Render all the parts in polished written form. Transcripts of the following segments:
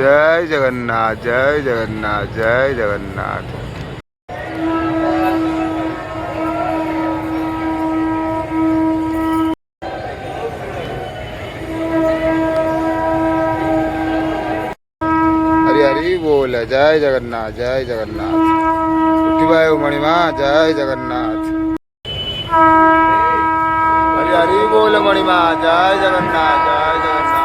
जय जगन्नाथ जय जगन्नाथ जय जगन्नाथ। हरि हरि बोल जय जगन्नाथ जय जगन्नाथ। उठी मणिमा जय जगन्नाथ। हरि हरि बोल मणिमा जय जगन्नाथ जय जगन्नाथ।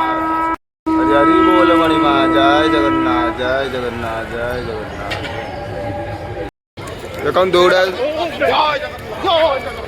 हरि हरि बोल मणिमा जय जगन्नाथ जय जगन्नाथ जय जगन्नाथ। ये कौन दौड़ा है? जय जगन्नाथ।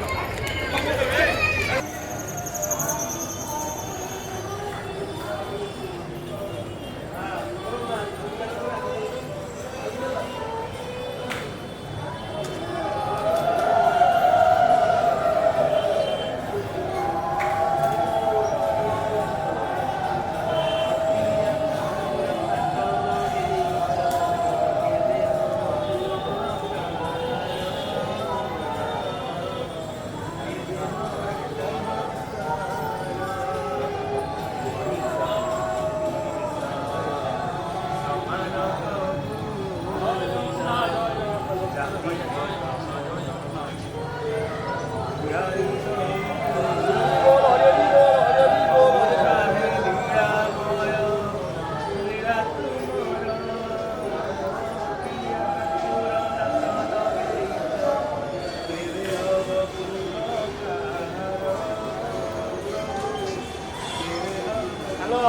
हेलो